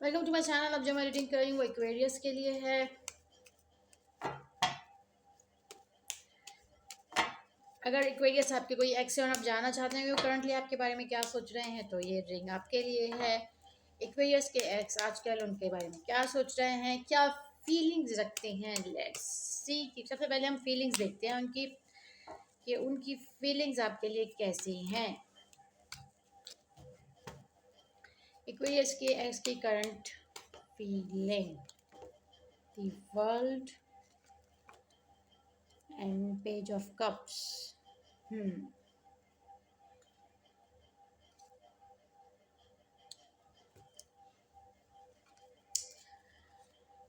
Welcome to my channel. अब जो मैं रीडिंग कर रही हूँ वो एक्वेरियस के लिए है। अगर एक्वेरियस आपके कोई एक्स है और आप जानना चाहते हैं कि वो करंटली आपके बारे में क्या सोच रहे हैं तो ये रीडिंग आपके लिए है। एक्वेरियस के एक्स आजकल उनके बारे में क्या सोच रहे हैं, क्या फीलिंग्स रखते हैं। लेट्स सी कि सबसे पहले हम फीलिंग्स देखते हैं उनकी, कि उनकी फीलिंग्स आपके लिए कैसी हैं। एक्वेरियस के एक्स की current feeling, the world and page of cups.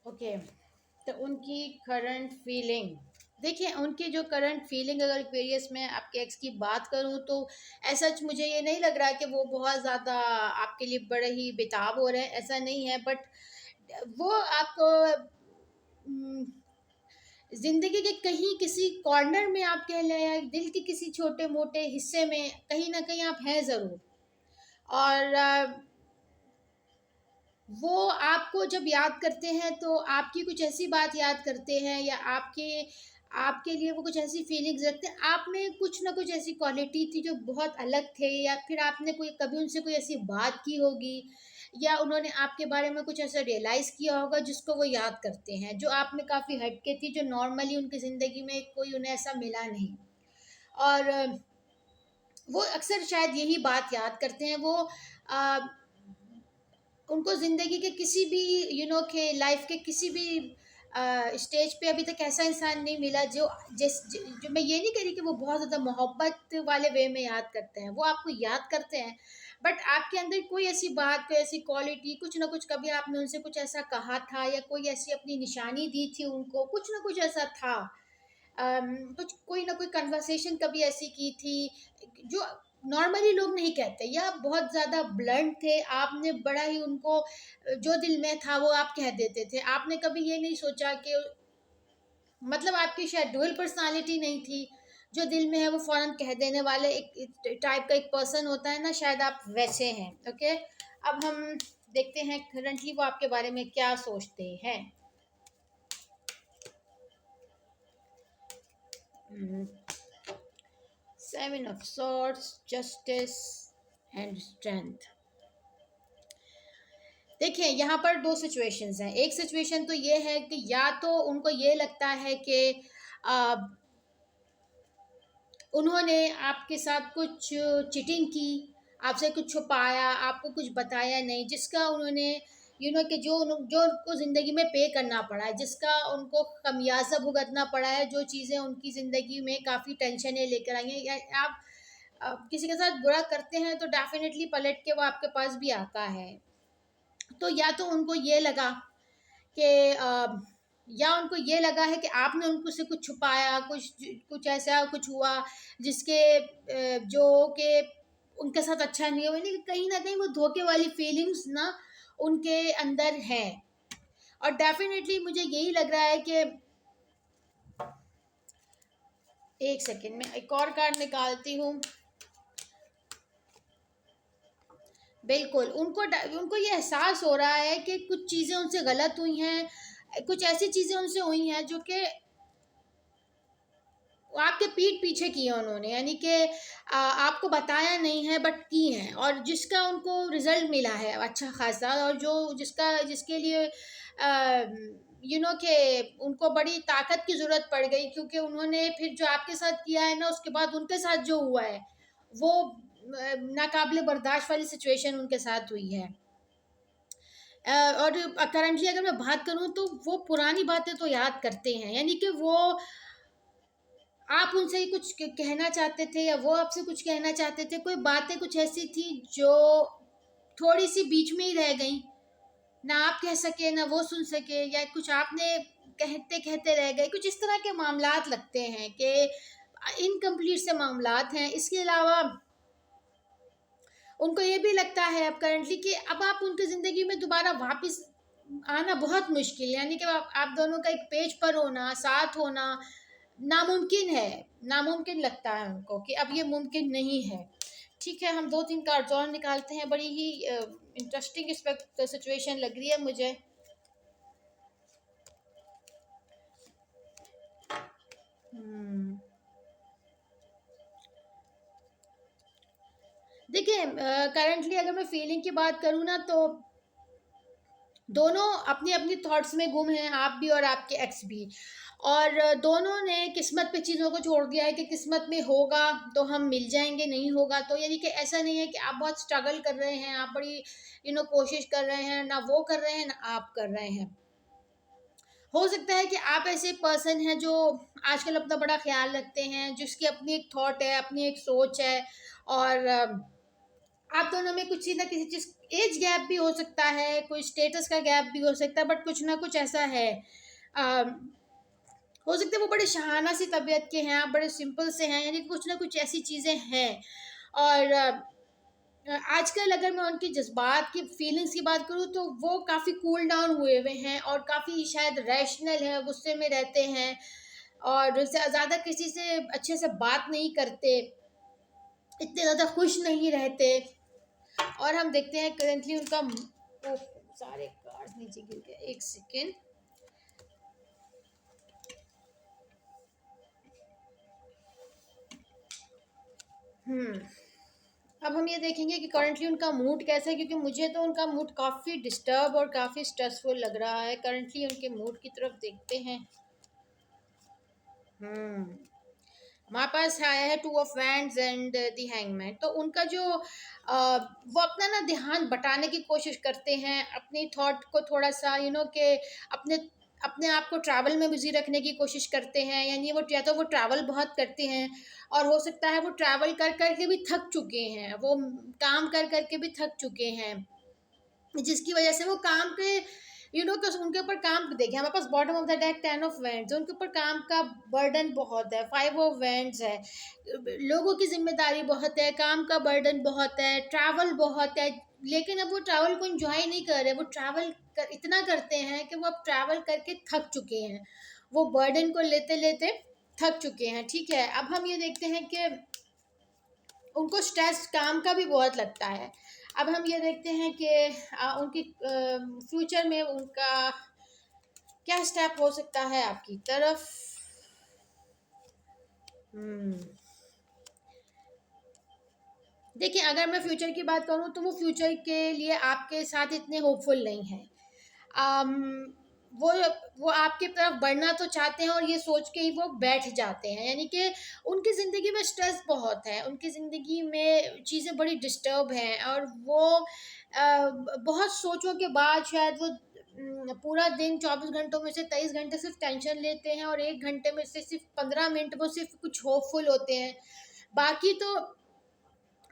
Okay, तो उनकी करंट फीलिंग देखिए, उनकी जो करंट फीलिंग, अगर एक्वेरियस में आपके एक्स की बात करूं तो ऐसा मुझे ये नहीं लग रहा कि वो बहुत ज़्यादा आपके लिए बड़े ही बेताब हो रहे हैं, ऐसा नहीं है। बट वो आपको ज़िंदगी के कहीं किसी कॉर्नर में आप कह लें या दिल के किसी छोटे मोटे हिस्से में कहीं ना कहीं आप हैं ज़रूर। और वो आपको जब याद करते हैं तो आपकी कुछ ऐसी बात याद करते हैं, या आपके आपके लिए वो कुछ ऐसी फीलिंग्स रखते हैं। आप में कुछ ना कुछ ऐसी क्वालिटी थी जो बहुत अलग थे, या फिर आपने कोई कभी उनसे कोई ऐसी बात की होगी, या उन्होंने आपके बारे में कुछ ऐसा रियलाइज़ किया होगा जिसको वो याद करते हैं, जो आप में काफ़ी हटके थी, जो नॉर्मली उनकी ज़िंदगी में कोई उन्हें ऐसा मिला नहीं। और वो अक्सर शायद यही बात याद करते हैं। वो अ, उनको ज़िंदगी के किसी भी के लाइफ के किसी भी स्टेज पे अभी तक ऐसा इंसान नहीं मिला जो जो मैं ये नहीं कह रही कि वो बहुत ज़्यादा मोहब्बत वाले वे में याद करते हैं, वो आपको याद करते हैं। बट आपके अंदर कोई ऐसी बात, कोई ऐसी क्वालिटी, कुछ ना कुछ कभी आपने उनसे कुछ ऐसा कहा था, या कोई ऐसी अपनी निशानी दी थी उनको, कुछ ना कुछ ऐसा था। कुछ कोई ना कोई कन्वर्सेशन कभी ऐसी की थी जो नॉर्मली लोग नहीं कहते, या बहुत ज़्यादा ब्लंट थे, आपने बड़ा ही उनको जो दिल में था वो आप कह देते थे। आपने कभी ये नहीं सोचा कि मतलब आपकी शायद डुअल पर्सनालिटी नहीं थी, जो दिल में है वो फ़ौरन कह देने वाले एक टाइप का एक पर्सन होता है ना, शायद आप वैसे हैं। ओके, अब हम देखते हैं करंटली वो आपके बारे में क्या सोचते हैं। Seven of swords, justice and strength. देखिए, यहाँ पर दो सिचुएशंस हैं। एक सिचुएशन तो ये है कि या तो उनको ये लगता है कि आ, उन्होंने आपके साथ कुछ चीटिंग की, आपसे कुछ छुपाया, आपको कुछ बताया नहीं, जिसका उन्होंने कि जो उनको ज़िंदगी में पे करना पड़ा है, जिसका उनको खमियाजा भुगतना पड़ा है, जो चीज़ें उनकी ज़िंदगी में काफ़ी टेंशनें लेकर आई हैं। या आप किसी के साथ बुरा करते हैं तो डेफिनेटली पलट के वो आपके पास भी आता है। तो या तो उनको ये लगा कि या उनको ये लगा है कि आपने उनको से कुछ छुपाया, कुछ कुछ ऐसा कुछ हुआ जिसके जो कि उनके साथ अच्छा नहीं हुआ, यानी कि कहीं ना कहीं वो धोखे वाली फीलिंग्स ना उनके अंदर है। और डेफिनेटली मुझे यही लग रहा है कि एक सेकेंड में एक और कार्ड निकालती हूँ। बिल्कुल, उनको ये एहसास हो रहा है कि कुछ चीज़ें उनसे गलत हुई हैं, कुछ ऐसी चीज़ें उनसे हुई हैं जो कि आपके पीठ पीछे की है उन्होंने, यानी कि आपको बताया नहीं है बट की हैं, और जिसका उनको रिजल्ट मिला है अच्छा खासा, और जो जिसके लिए कि उनको बड़ी ताकत की ज़रूरत पड़ गई, क्योंकि उन्होंने फिर जो आपके साथ किया है ना, उसके बाद उनके साथ जो हुआ है वो नाकाबिले बर्दाश्त वाली सिचुएशन उनके साथ हुई है। और करंटली अगर मैं बात करूँ तो वो पुरानी बातें तो याद करते हैं, यानी कि वो आप उनसे ही कुछ कहना चाहते थे, या वो आपसे कुछ कहना चाहते थे, कोई बातें कुछ ऐसी थी जो थोड़ी सी बीच में ही रह गई, ना आप कह सके ना वो सुन सके, या कुछ आपने कहते कहते रह गए, कुछ इस तरह के मामलात लगते हैं कि इनकम्प्लीट से मामलात हैं। इसके अलावा उनको ये भी लगता है अब करंटली कि अब आप उनकी ज़िंदगी में दोबारा वापस आना बहुत मुश्किल, यानी कि आप दोनों का एक पेज पर होना, साथ होना नामुमकिन है। नामुमकिन लगता है उनको कि अब ये मुमकिन नहीं है। ठीक है, हम 2-3 कार्ड्स और निकालते हैं। बड़ी ही इंटरेस्टिंग इस वक्त सिचुएशन लग रही है मुझे। हम्म। देखिए, करंटली अगर मैं फीलिंग की बात करूँ ना, तो दोनों अपनी अपनी थॉट्स में गुम हैं, आप भी और आपके एक्स भी। और दोनों ने किस्मत पे चीज़ों को छोड़ दिया है कि किस्मत में होगा तो हम मिल जाएंगे, नहीं होगा तो, यानी कि ऐसा नहीं है कि आप बहुत स्ट्रगल कर रहे हैं, आप बड़ी कोशिश कर रहे हैं, ना वो कर रहे हैं ना आप कर रहे हैं। हो सकता है कि आप ऐसे पर्सन हैं जो आजकल अपना बड़ा ख्याल रखते हैं, जिसकी अपनी एक थॉट है, अपनी एक सोच है। और आप दोनों में किसी ना किसी चीज, एज गैप भी हो सकता है, कोई स्टेटस का गैप भी हो सकता है, बट कुछ ना कुछ ऐसा है। अ, हो सकता है वो बड़े शहाना सी तबीयत के हैं, आप बड़े सिंपल से हैं, यानी कि कुछ ना कुछ ऐसी चीजें हैं। और आजकल अगर मैं उनकी जज्बात की, फीलिंग्स की बात करूँ, तो वो काफ़ी कूल डाउन हुए हुए हैं और काफ़ी शायद रैशनल है, गुस्से में रहते हैं और ज़्यादा किसी से अच्छे से बात नहीं करते, इतने ज़्यादा खुश नहीं रहते। और हम देखते हैं करेंटली उनका ओह, सारे कार्ड नीचे गिर गए, एक सेकेंड। हम्म। अब हम ये देखेंगे कि करंटली उनका मूड कैसा है, क्योंकि मुझे तो उनका मूड काफ़ी डिस्टर्ब और काफ़ी स्ट्रेसफुल लग रहा है। करंटली उनके मूड की तरफ देखते हैं। हम्म। हमारे पास आया है two of wands and the hangman. तो उनका जो वो अपना ना ध्यान बटाने की कोशिश करते हैं, अपनी थॉट को थोड़ा सा कि अपने अपने आप को ट्रैवल में बिजी रखने की कोशिश करते हैं, यानी वो या तो वो ट्रैवल बहुत करते हैं, और हो सकता है वो ट्रैवल कर कर के भी थक चुके हैं, वो काम कर कर के भी थक चुके हैं, जिसकी वजह से वो काम के उनके ऊपर काम, देखिए हमारे पास bottom of the deck ten of vents, उनके ऊपर काम का बर्डन बहुत है, फाइव ऑफ वेंट्स है, लोगों की जिम्मेदारी बहुत है, काम का बर्डन बहुत है, ट्रैवल बहुत है। लेकिन अब वो ट्रैवल को एंजॉय नहीं कर रहे, वो इतना करते हैं कि वो अब ट्रैवल करके थक चुके हैं, वो बर्डन को लेते लेते थक चुके हैं। ठीक है, अब हम ये देखते हैं कि उनको स्ट्रेस काम का भी बहुत लगता है। अब हम ये देखते हैं कि उनकी फ्यूचर में उनका क्या स्टेप हो सकता है आपकी तरफ। हम्म। देखिए, अगर मैं फ्यूचर की बात करूं, तो वो फ्यूचर के लिए आपके साथ इतने होपफुल नहीं है। अम, वो वो आपकी तरफ बढ़ना तो चाहते हैं, और ये सोच के ही वो बैठ जाते हैं, यानी कि उनकी ज़िंदगी में स्ट्रेस बहुत है, उनकी ज़िंदगी में चीज़ें बड़ी डिस्टर्ब हैं, और वो बहुत सोचों के बाद शायद वो पूरा दिन 24 घंटों में से 23 घंटे सिर्फ टेंशन लेते हैं, और 1 घंटे में से सिर्फ 15 मिनट वो सिर्फ कुछ होपफुल होते हैं। बाकी तो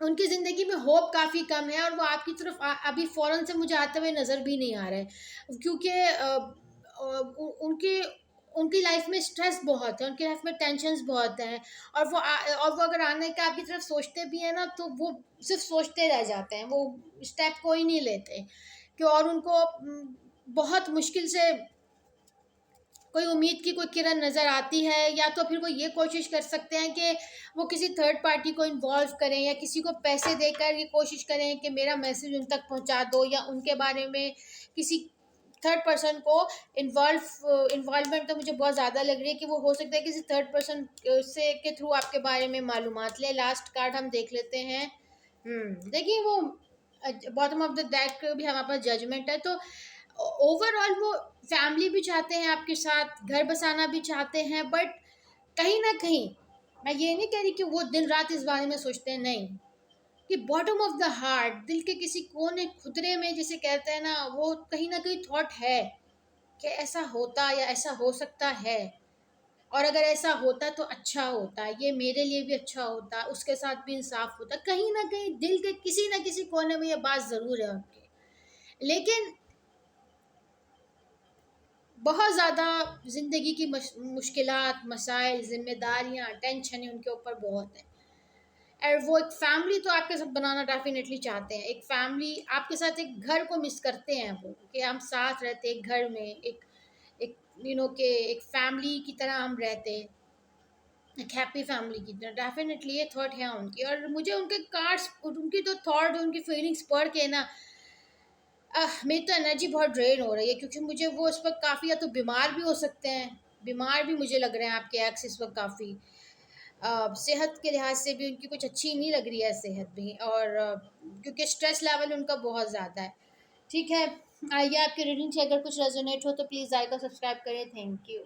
उनकी ज़िंदगी में होप काफ़ी कम है, और वो आपकी तरफ अभी फ़ौरन से मुझे आते हुए नज़र भी नहीं आ रहे, क्योंकि उनकी उनकी लाइफ में स्ट्रेस बहुत है, उनकी लाइफ में टेंशन्स बहुत हैं। और वो अगर आने का आपकी तरफ सोचते भी हैं ना, तो वो सिर्फ सोचते रह जाते हैं, वो स्टेप कोई नहीं लेते। कि और उनको बहुत मुश्किल से कोई उम्मीद की कोई किरण नज़र आती है, या तो फिर वो ये कोशिश कर सकते हैं कि वो किसी थर्ड पार्टी को इन्वॉल्व करें, या किसी को पैसे देकर ये कोशिश करें कि मेरा मैसेज उन तक पहुंचा दो, या उनके बारे में किसी थर्ड पर्सन को इन्वॉल्वमेंट तो मुझे बहुत ज़्यादा लग रही है कि वो हो सकता है किसी थर्ड पर्सन से के थ्रू आपके बारे में मालूमात ले। लास्ट कार्ड हम देख लेते हैं। देखिए, वो बॉटम ऑफ द डेक भी हमारे पास जजमेंट है। तो ओवरऑल वो फैमिली भी चाहते हैं आपके साथ, घर बसाना भी चाहते हैं, बट कहीं ना कहीं, मैं ये नहीं कह रही कि वो दिन रात इस बारे में सोचते हैं, नहीं, कि बॉटम ऑफ द हार्ट, दिल के किसी कोने खुदरे में जिसे कहते हैं ना, वो कहीं ना कहीं थॉट है कि ऐसा होता या ऐसा हो सकता है, और अगर ऐसा होता तो अच्छा होता, ये मेरे लिए भी अच्छा होता, उसके साथ भी इंसाफ होता, कहीं ना कहीं दिल के किसी ना किसी कोने में ये बात ज़रूर है उनके। लेकिन बहुत ज़्यादा ज़िंदगी की मुश्किलात, मसाइल, ज़िम्मेदारियाँ, टेंशनें उनके ऊपर बहुत हैं। और वो एक फैमिली तो आपके साथ बनाना डेफिनेटली चाहते हैं, एक फैमिली आपके साथ, एक घर को मिस करते हैं वो, कि हम साथ रहते एक घर में, एक एक के एक फैमिली की तरह हम रहते, एक हैप्पी फैमिली की तरह। डेफिनेटली ये थॉट है उनकी, और मुझे उनके कार्ड्स, उनकी तो थॉट, उनकी फीलिंग्स पढ़ के ना, मेरी तो एनर्जी बहुत ड्रेन हो रही है, क्योंकि मुझे वो इस वक़्त काफ़ी, या तो बीमार भी हो सकते हैं, बीमार भी मुझे लग रहे हैं आपके एक्स इस वक़्त काफ़ी। सेहत के लिहाज से भी उनकी कुछ अच्छी नहीं लग रही है सेहत भी, और क्योंकि स्ट्रेस लेवल उनका बहुत ज़्यादा है। ठीक है, आइए आपकी रीडिंग से अगर कुछ रेज़ोनेट हो तो प्लीज़ लाइक और सब्सक्राइब करें। Thank you.